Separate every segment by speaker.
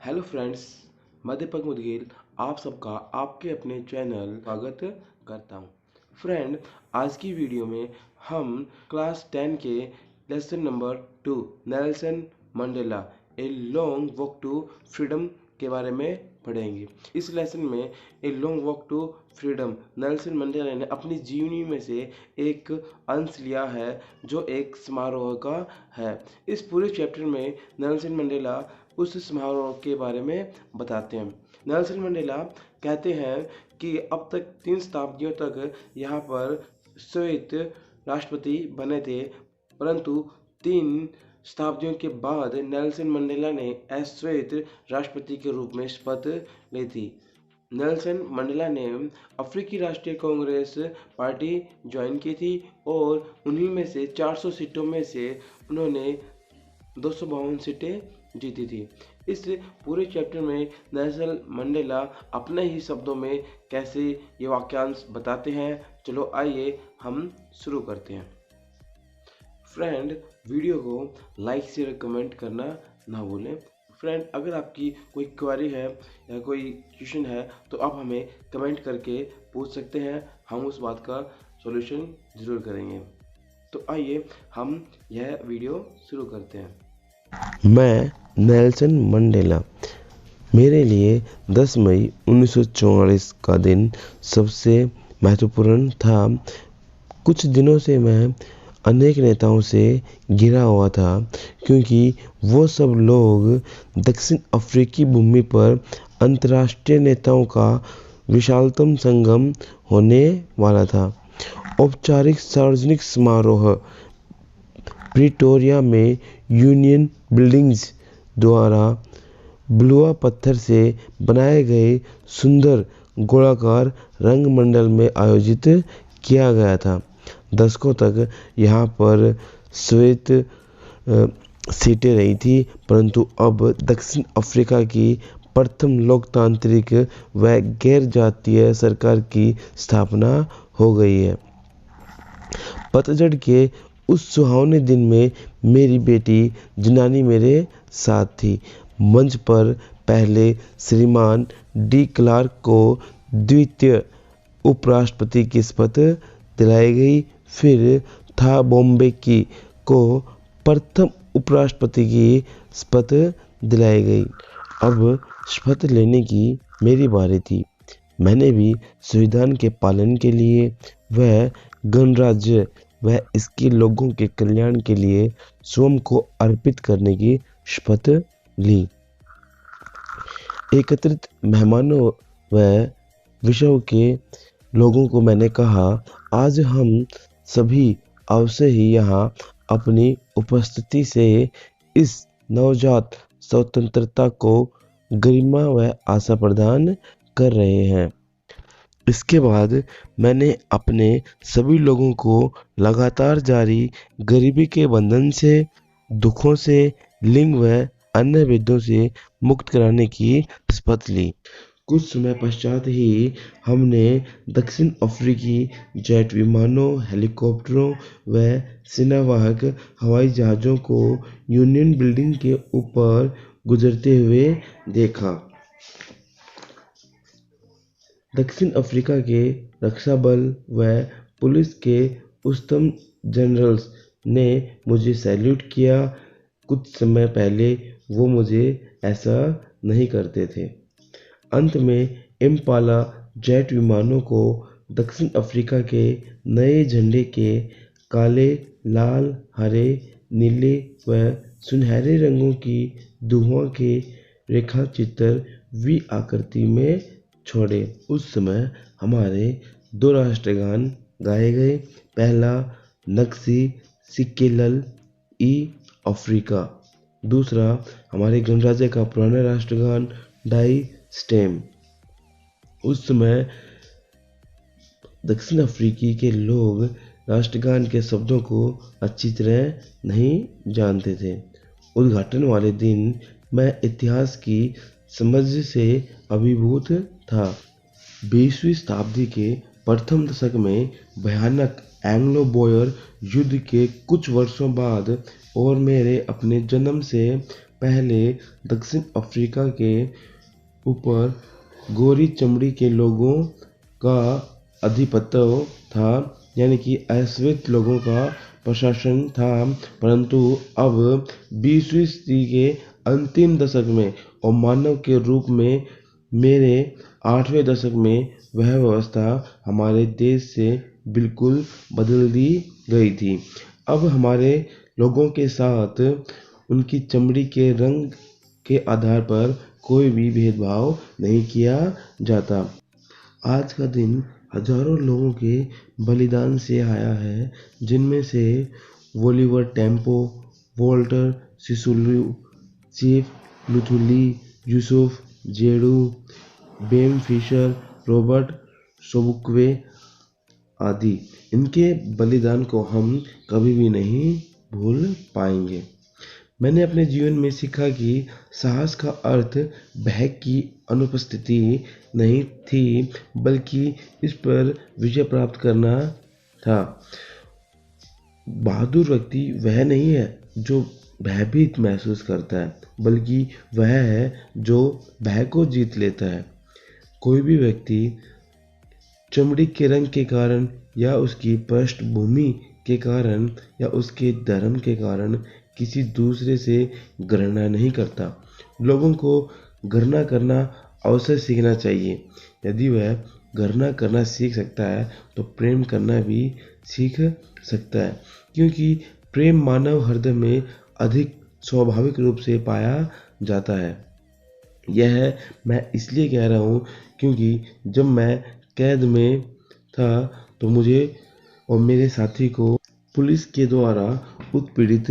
Speaker 1: Hello friends, मैं दीपक मुदगिल आप सबका आपके अपने चैनल स्वागत करता हूं। फ्रेंड, आज की वीडियो में हम क्लास 10 के lesson number 2 Nelson Mandela a long walk to freedom के बारे में पढ़ेंगे। इस लेसन में a long walk to freedom Nelson Mandela ने अपनी जीवनी में से एक अंश लिया है जो एक समारोह का है। इस पूरे चैप्टर में नेल्सन मंडेला उस समारोह के बारे में बताते हैं। नेल्सन मंडेला कहते हैं कि अब तक 3 शताब्दियों तक यहाँ पर श्वेत राष्ट्रपति बने थे, परंतु 3 शताब्दियों के बाद नेल्सन मंडेला ने अश्वेत राष्ट्रपति के रूप में शपथ ली थी। नेल्सन मंडेला ने अफ्रीकी राष्ट्रीय कांग्रेस पार्टी ज्वाइन की थी और उन्हीं में से 400 सीटों में से उन्होंने 252 सीटें जीती थी। इस पूरे चैप्टर में नेल्सन मंडेला अपने ही शब्दों में कैसे ये वाक्यांश बताते हैं। चलो आइए हम शुरू करते हैं। फ्रेंड, वीडियो को लाइक शेयर कमेंट करना ना भूलें। फ्रेंड, अगर आपकी कोई क्वेरी है या कोई क्वेश्चन है तो आप हमें कमेंट करके पूछ सकते हैं, हम उस बात का सॉल्यूशन ज़रूर करेंगे। तो आइए हम यह वीडियो शुरू करते हैं।
Speaker 2: मैं नेल्सन मंडेला। मेरे लिए 10 मई 1944 का दिन सबसे महत्वपूर्ण था। कुछ दिनों से मैं अनेक नेताओं से घिरा हुआ था, क्योंकि वो सब लोग दक्षिण अफ्रीकी भूमि पर अंतर्राष्ट्रीय नेताओं का विशालतम संगम होने वाला था। औपचारिक सार्वजनिक समारोह प्रिटोरिया में यूनियन बिल्डिंग्स द्वारा ब्लुआ पत्थर से बनाए गए सुंदर गोलाकार रंगमंडल में आयोजित किया गया था। दशकों तक यहाँ पर श्वेत सीटें रही थी, परंतु अब दक्षिण अफ्रीका की प्रथम लोकतांत्रिक व गैर जातीय सरकार की स्थापना हो गई है। पतझड़ के उस सुहावने दिन में मेरी बेटी जिनानी मेरे साथ थी। मंच पर पहले श्रीमान डी क्लार्क को द्वितीय उपराष्ट्रपति की शपथ दिलाई गई, फिर था बॉम्बे को प्रथम उपराष्ट्रपति की शपथ दिलाई गई। अब शपथ लेने की मेरी बारी थी। मैंने भी संविधान के पालन के लिए व गणराज्य व इसके लोगों के कल्याण के लिए स्वयं को अर्पित करने की शपथ ली। एकत्रित मेहमानों व विश्व के लोगों को मैंने कहा, आज हम सभी अवश्य ही यहाँ अपनी उपस्थिति से इस नवजात स्वतंत्रता को गरिमा व आशा प्रदान कर रहे हैं। इसके बाद मैंने अपने सभी लोगों को लगातार जारी गरीबी के बंधन से, दुखों से, लिंग व अन्य भेदों से मुक्त कराने की शपथ ली। कुछ समय पश्चात ही हमने दक्षिण अफ्रीकी जेट विमानों, हेलीकॉप्टरों व सेनावाहक हवाई जहाज़ों को यूनियन बिल्डिंग के ऊपर गुजरते हुए देखा। दक्षिण अफ्रीका के रक्षा बल व पुलिस के उच्चतम जनरल्स ने मुझे सैल्यूट किया। कुछ समय पहले वो मुझे ऐसा नहीं करते थे। अंत में इम्पाला जेट विमानों को दक्षिण अफ्रीका के नए झंडे के काले, लाल, हरे, नीले व सुनहरे रंगों की धुआं के रेखाचित्र वी आकृति में छोड़े। उस समय हमारे 2 राष्ट्रगान गाए गए। पहला नक्सी सिकेलल ई अफ्रीका, दूसरा हमारे गणराज्य का पुराना राष्ट्रगान डाई स्टेम। उस समय दक्षिण अफ्रीकी के लोग राष्ट्रगान के शब्दों को अच्छी तरह नहीं जानते थे। उद्घाटन वाले दिन मैं इतिहास की समझ से अभिभूत था। 20वीं शताब्दी के प्रथम दशक में भयानक एंग्लो बोयर युद्ध के कुछ वर्षों बाद और मेरे अपने जन्म से पहले दक्षिण अफ्रीका के ऊपर गोरी चमड़ी के लोगों का आधिपत्य था, यानी कि अश्वेत लोगों का प्रशासन था। परंतु अब 20वीं सदी के अंतिम दशक में और मानव के रूप में मेरे 8वें दशक में वह व्यवस्था हमारे देश से बिल्कुल बदल दी गई थी। अब हमारे लोगों के साथ उनकी चमड़ी के रंग के आधार पर कोई भी भेदभाव नहीं किया जाता। आज का दिन हजारों लोगों के बलिदान से आया है, जिनमें से Oliver Tambo, Walter Sisulu, chief Luthuli, Yusuf जेडू, बेम फिशर, रॉबर्ट सोबुक्वे आदि। इनके बलिदान को हम कभी भी नहीं भूल पाएंगे। मैंने अपने जीवन में सीखा कि साहस का अर्थ भय की अनुपस्थिति नहीं थी, बल्कि इस पर विजय प्राप्त करना था। बहादुर व्यक्ति वह नहीं है जो भयभीत महसूस करता है, बल्कि वह है जो भय को जीत लेता है। कोई भी व्यक्ति चमड़ी के रंग के कारण या उसकी पृष्ठभूमि के कारण या उसके धर्म के कारण किसी दूसरे से घृणा नहीं करता। लोगों को घृणा करना अवश्य सीखना चाहिए। यदि वह घृणा करना सीख सकता है तो प्रेम करना भी सीख सकता है, क्योंकि प्रेम मानव हृदय में अधिक स्वाभाविक रूप से पाया जाता है। यह मैं इसलिए कह रहा हूँ क्योंकि जब मैं कैद में था तो मुझे और मेरे साथी को पुलिस के द्वारा उत्पीड़ित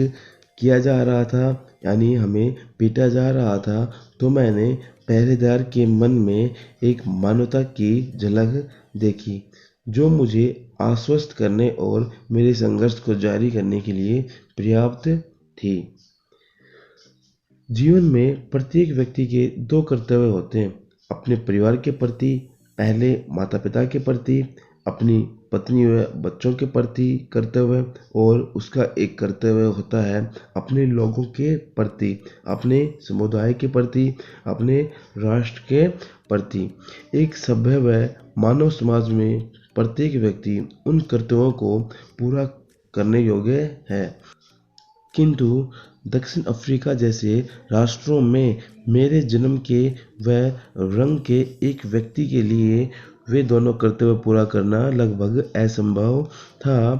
Speaker 2: किया जा रहा था, यानी हमें पीटा जा रहा था। तो मैंने पहरेदार के मन में एक मानवता की झलक देखी, जो मुझे आश्वस्त करने और मेरे संघर्ष को जारी करने के लिए पर्याप्त थी। जीवन में प्रत्येक व्यक्ति के दो कर्तव्य होते हैं, अपने परिवार के प्रति, पहले माता पिता के प्रति, अपनी पत्नी व बच्चों के प्रति कर्तव्य, और उसका एक कर्तव्य होता है अपने लोगों के प्रति, अपने समुदाय के प्रति, अपने राष्ट्र के प्रति। एक सभ्य व मानव समाज में प्रत्येक व्यक्ति उन कर्तव्यों को पूरा करने योग्य है। किंतु दक्षिण अफ्रीका जैसे राष्ट्रों में मेरे जन्म के व रंग के एक व्यक्ति के लिए वे दोनों कर्तव्य पूरा करना लगभग असंभव था,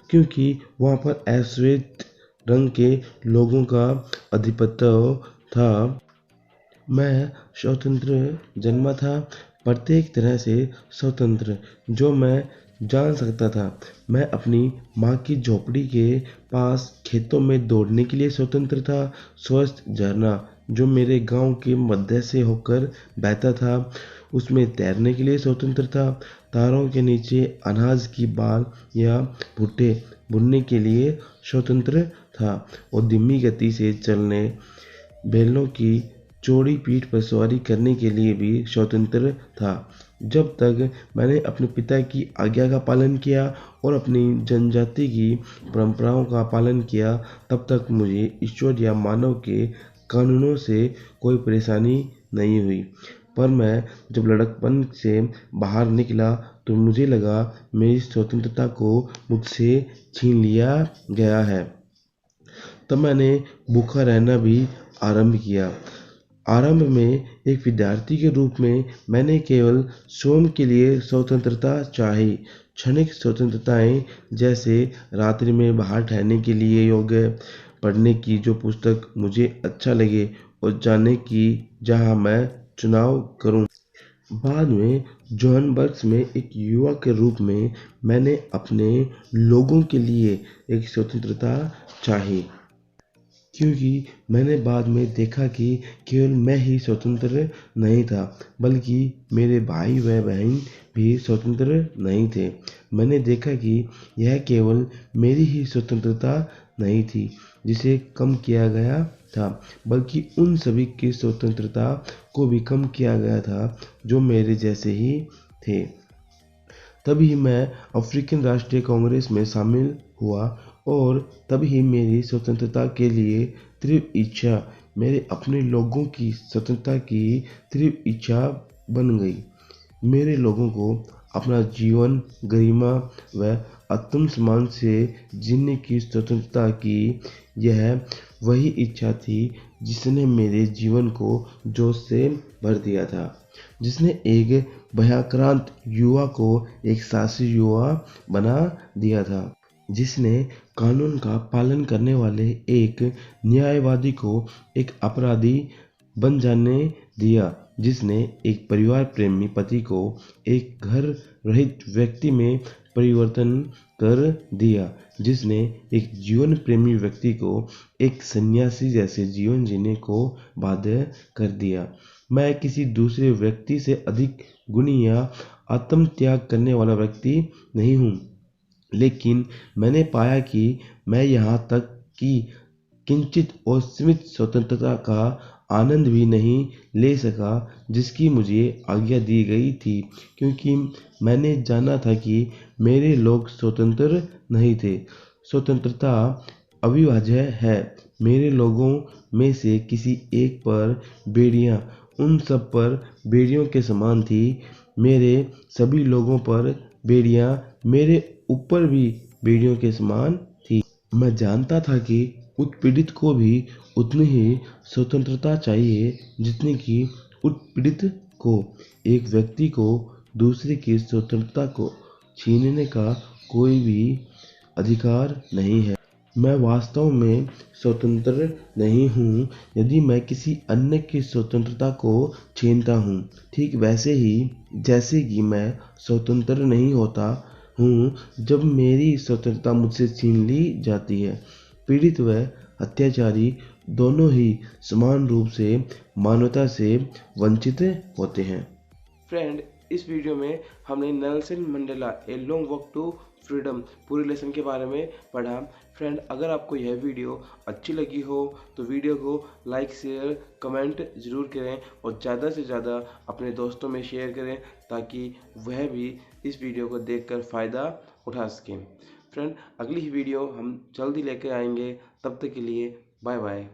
Speaker 2: क्योंकि वहाँ पर अश्वेत रंग के लोगों का आधिपत्य था। मैं स्वतंत्र जन्मा था, प्रत्येक तरह से स्वतंत्र, जो मैं जान सकता था। मैं अपनी माँ की झोपड़ी के पास खेतों में दौड़ने के लिए स्वतंत्र था। स्वस्थ झरना जो मेरे गांव के मध्य से होकर बहता था, उसमें तैरने के लिए स्वतंत्र था। तारों के नीचे अनाज की बाल या भुट्टे बुनने के लिए स्वतंत्र था और धीमी गति से चलने, बैलों की चौड़ी पीठ पर सवारी करने के लिए भी स्वतंत्र था। जब तक मैंने अपने पिता की आज्ञा का पालन किया और अपनी जनजाति की परंपराओं का पालन किया, तब तक मुझे ईश्वर या मानव के कानूनों से कोई परेशानी नहीं हुई। पर मैं जब लड़कपन से बाहर निकला तो मुझे लगा मेरी स्वतंत्रता को मुझसे छीन लिया गया है। तब मैंने भूखा रहना भी आरंभ किया। आरंभ में एक विद्यार्थी के रूप में मैंने केवल स्वयं के लिए स्वतंत्रता चाही। क्षणिक स्वतंत्रताएं, जैसे रात्रि में बाहर ठहरने के लिए योग्य, पढ़ने की जो पुस्तक मुझे अच्छा लगे और जाने की जहां मैं चुनाव करूं। बाद में जोहान्सबर्ग में एक युवा के रूप में मैंने अपने लोगों के लिए एक स्वतंत्रता चाही, क्योंकि मैंने बाद में देखा कि केवल मैं ही स्वतंत्र नहीं था, बल्कि मेरे भाई व बहन भी स्वतंत्र नहीं थे। मैंने देखा कि यह केवल मेरी ही स्वतंत्रता नहीं थी जिसे कम किया गया था, बल्कि उन सभी की स्वतंत्रता को भी कम किया गया था जो मेरे जैसे ही थे। तभी मैं अफ्रीकन राष्ट्रीय कांग्रेस में शामिल हुआ और तभी मेरी स्वतंत्रता के लिए तीव्र इच्छा मेरे अपने लोगों की स्वतंत्रता की तीव्र इच्छा बन गई। मेरे लोगों को अपना जीवन गरिमा व आत्मसम्मान से जीने की स्वतंत्रता की यह वही इच्छा थी जिसने मेरे जीवन को जोश से भर दिया था, जिसने एक भयाक्रांत युवा को एक साहसी युवा बना दिया था, जिसने कानून का पालन करने वाले एक न्यायवादी को एक अपराधी बन जाने दिया, जिसने एक परिवार प्रेमी पति को एक घर रहित व्यक्ति में परिवर्तन कर दिया, जिसने एक जीवन प्रेमी व्यक्ति को एक सन्यासी जैसे जीवन जीने को बाध्य कर दिया। मैं किसी दूसरे व्यक्ति से अधिक गुणी या आत्मत्याग करने वाला व्यक्ति नहीं हूँ, लेकिन मैंने पाया कि मैं यहाँ तक कि किंचित और सीमित स्वतंत्रता का आनंद भी नहीं ले सका जिसकी मुझे आज्ञा दी गई थी, क्योंकि मैंने जाना था कि मेरे लोग स्वतंत्र नहीं थे। स्वतंत्रता अविभाज्य है। मेरे लोगों में से किसी एक पर बेड़ियां उन सब पर बेड़ियों के समान थी। मेरे सभी लोगों पर बेड़ियां मेरे ऊपर भी बेड़ियों के समान थी। मैं जानता था कि उत्पीड़ित को भी उतनी ही स्वतंत्रता चाहिए जितनी कि उत्पीड़ित को। एक व्यक्ति को दूसरे की स्वतंत्रता को छीनने का कोई भी अधिकार नहीं है। मैं वास्तव में स्वतंत्र नहीं हूँ यदि मैं किसी अन्य की स्वतंत्रता को छीनता हूँ, ठीक वैसे ही जैसे कि मैं स्वतंत्र नहीं होता हूँ जब मेरी स्वतंत्रता मुझसे छीन ली जाती है। पीड़ित व अत्याचारी दोनों ही समान रूप से मानवता से वंचित होते हैं।
Speaker 1: फ्रेंड, इस वीडियो में हमने Nelson Mandela a long walk to freedom पूरे लेसन के बारे में पढ़ा। फ्रेंड, अगर आपको यह वीडियो अच्छी लगी हो तो वीडियो को लाइक शेयर कमेंट ज़रूर करें और ज़्यादा से ज़्यादा अपने दोस्तों में शेयर करें ताकि वह भी इस वीडियो को देखकर फ़ायदा उठा सकें। फ्रेंड, अगली वीडियो हम जल्दी लेकर आएंगे। तब तक के लिए बाय बाय।